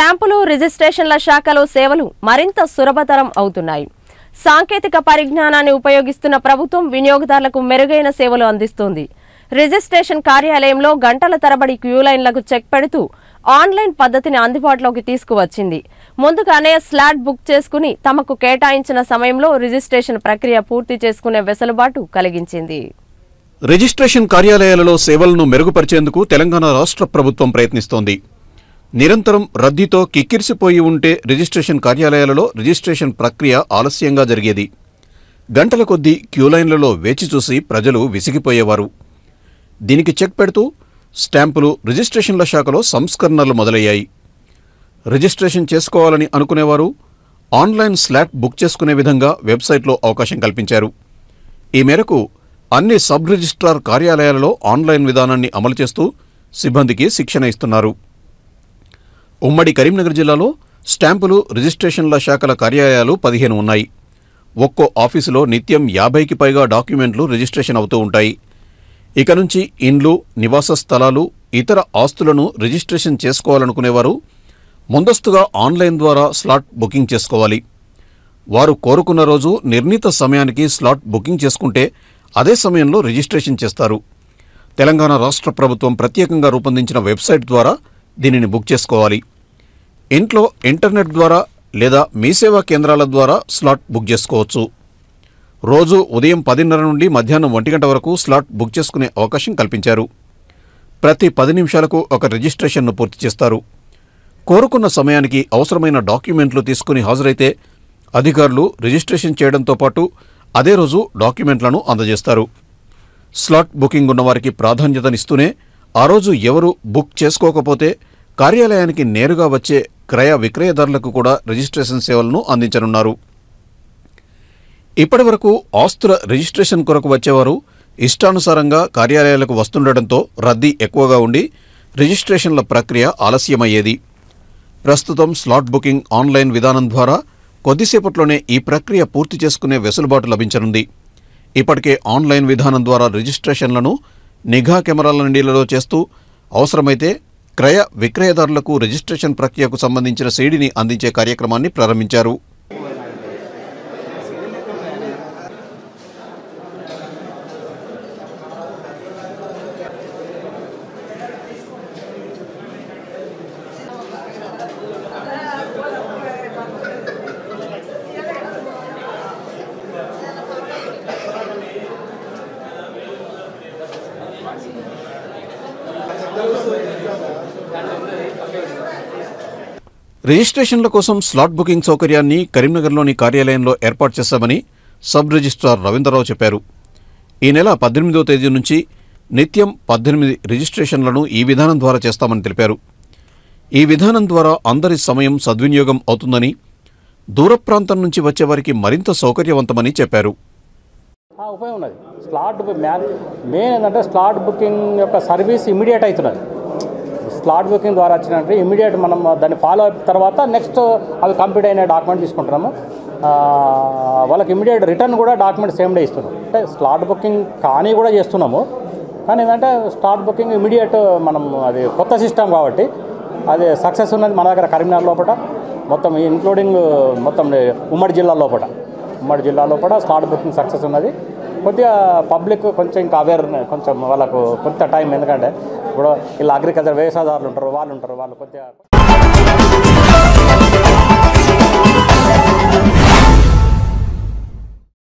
స్టాంపులు రిజిస్ట్రేషన్ల శాఖలో సేవలు మరింత సులభతరం అవుతున్నాయి. సాంకేతిక పరిజ్ఞానాన్ని ఉపయోగిస్తున్న ప్రభుత్వం వినియోగదారులకు మెరుగైన సేవలు అందిస్తోంది. రిజిస్ట్రేషన్ కార్యాలయంలో గంటల తరబడి క్యూ లైన్లకు చెక్ పెడుతూ ఆన్లైన్ పద్ధతిని అందుబాటులోకి తీసుకువచ్చింది. ముందుగానే స్లాట్ బుక్ చేసుకుని తమకు కేటాయించిన సమయంలో రిజిస్ట్రేషన్ ప్రక్రియ పూర్తి చేసుకునే వెసులుబాటు కలిగించింది. రిజిస్ట్రేషన్ కార్యాలయాలలో సేవలను మెరుగుపరిచేందుకు తెలంగాణ రాష్ట్ర ప్రభుత్వం ప్రయత్నిస్తోంది. నిరంతరం రద్దీతో కిక్కిరిసిపోయి ఉంటే రిజిస్ట్రేషన్ కార్యాలయాలలో రిజిస్ట్రేషన్ ప్రక్రియ ఆలస్యంగా జరిగేది. గంటల కొద్దీ క్యూలైన్లలో వేచి చూసి ప్రజలు విసిగిపోయేవారు. దీనికి చెక్ పెడుతూ స్టాంపులు రిజిస్ట్రేషన్ల శాఖలో సంస్కరణలు మొదలయ్యాయి. రిజిస్ట్రేషన్ చేసుకోవాలని అనుకునేవారు ఆన్లైన్ స్లాట్ బుక్ చేసుకునే విధంగా వెబ్సైట్లో అవకాశం కల్పించారు. ఈ మేరకు అన్ని సబ్ రిజిస్ట్రార్ కార్యాలయాలలో ఆన్లైన్ విధానాన్ని అమలు చేస్తూ సిబ్బందికి శిక్షణ ఇస్తున్నారు. ఉమ్మడి కరీంనగర్ జిల్లాలో స్టాంపులు రిజిస్ట్రేషన్ల శాఖల కార్యాలయాలు 15 ఉన్నాయి. ఒక్కో ఆఫీసులో నిత్యం 50కి పైగా డాక్యుమెంట్లు రిజిస్ట్రేషన్ అవుతూ ఉంటాయి. ఇక నుంచి ఇండ్లు, నివాస స్థలాలు, ఇతర ఆస్తులను రిజిస్ట్రేషన్ చేసుకోవాలనుకునేవారు ముందస్తుగా ఆన్లైన్ ద్వారా స్లాట్ బుకింగ్ చేసుకోవాలి. వారు కోరుకున్న రోజు నిర్ణీత సమయానికి స్లాట్ బుకింగ్ చేసుకుంటే అదే సమయంలో రిజిస్ట్రేషన్ చేస్తారు. తెలంగాణ రాష్ట్ర ప్రభుత్వం ప్రత్యేకంగా రూపొందించిన వెబ్సైట్ ద్వారా దీనిని బుక్ చేసుకోవాలి. ఇంట్లో ఇంటర్నెట్ ద్వారా లేదా మీ సేవా కేంద్రాల ద్వారా స్లాట్ బుక్ చేసుకోవచ్చు. రోజు ఉదయం 10:30 నుండి మధ్యాహ్నం 1 గంట వరకు స్లాట్ బుక్ చేసుకునే అవకాశం కల్పించారు. ప్రతి 10 నిమిషాలకు ఒక రిజిస్ట్రేషన్ను పూర్తి చేస్తారు. కోరుకున్న సమయానికి అవసరమైన డాక్యుమెంట్లు తీసుకుని హాజరైతే అధికారులు రిజిస్ట్రేషన్ చేయడంతో పాటు అదే రోజు డాక్యుమెంట్లను అందజేస్తారు. స్లాట్ బుకింగ్ ఉన్నవారికి ప్రాధాన్యతనిస్తూనే ఆ రోజు ఎవరు బుక్ చేసుకోకపోతే కార్యాలయానికి నేరుగా వచ్చే క్రయ విక్రయదారులకు కూడా రిజిస్ట్రేషన్ సేవలను అందించనున్నారు. ఇప్పటివరకు ఆస్తుల రిజిస్ట్రేషన్ కొరకు వచ్చేవారు ఇష్టానుసారంగా కార్యాలయాలకు వస్తుండటంతో రద్దీ ఎక్కువగా ఉండి రిజిస్ట్రేషన్ల ప్రక్రియ ఆలస్యమయ్యేది. ప్రస్తుతం స్లాట్ బుకింగ్ ఆన్లైన్ విధానం ద్వారా కొద్దిసేపట్లోనే ఈ ప్రక్రియ పూర్తి చేసుకునే వెసులుబాటు లభించనుంది. ఇప్పటికే ఆన్లైన్ విధానం ద్వారా రిజిస్ట్రేషన్లను నిఘా కెమెరాల నీళ్లలో చేస్తూ అవసరమైతే క్రయ విక్రయదారులకు రిజిస్ట్రేషన్ ప్రక్రియకు సంబంధించిన సీడీని అందించే కార్యక్రమాన్ని ప్రారంభించారు. రిజిస్ట్రేషన్ల కోసం స్లాట్ బుకింగ్ సౌకర్యాన్ని కరీంనగర్లోని కార్యాలయంలో ఏర్పాటు చేశామని సబ్ రిజిస్ట్రార్ రవీంద్రరావు చెప్పారు. ఈ నెల 18వ తేదీ నుంచి నిత్యం 18 రిజిస్ట్రేషన్లను ఈ విధానం ద్వారా చేస్తామని తెలిపారు. ఈ విధానం ద్వారా అందరి సమయం సద్వినియోగం అవుతుందని, దూర ప్రాంతం నుంచి వచ్చేవారికి మరింత సౌకర్యవంతమని చెప్పారు. ఉపయోగం ఉన్నది. మెయిన్ ఏంటంటే స్లాట్ బుకింగ్ యొక్క సర్వీస్ ఇమీడియట్ అవుతున్నది. స్లాట్ బుకింగ్ ద్వారా వచ్చినట్టు ఇమీడియట్ మనం దాన్ని ఫాలో అయిన తర్వాత నెక్స్ట్ అవి కంప్లీట్ అయిన డాక్యుమెంట్ తీసుకుంటున్నాము. వాళ్ళకి ఇమీడియట్ రిటర్న్ కూడా డాక్యుమెంట్ సేమ్ డే ఇస్తున్నాం. అంటే స్లాట్ బుకింగ్ కానీ కూడా చేస్తున్నాము. కానీ ఏంటంటే స్లాట్ బుకింగ్ ఇమీడియట్ మనం అది కొత్త సిస్టమ్ కాబట్టి అది సక్సెస్ ఉన్నది మన దగ్గర కరీంనగర్ లోపల మొత్తం ఇంక్లూడింగ్ మొత్తం ఉమ్మడి జిల్లా లోపల స్లాట్ బుకింగ్ సక్సెస్ ఉన్నది. కొద్దిగా పబ్లిక్ కొంచెం ఇంకా అవేర్, కొంచెం వాళ్ళకు కొంత టైం, ఎందుకంటే ఇప్పుడు ఇలా అగ్రికల్చర్ వ్యవసాయదారులు ఉంటారు, వాళ్ళు కొద్దిగా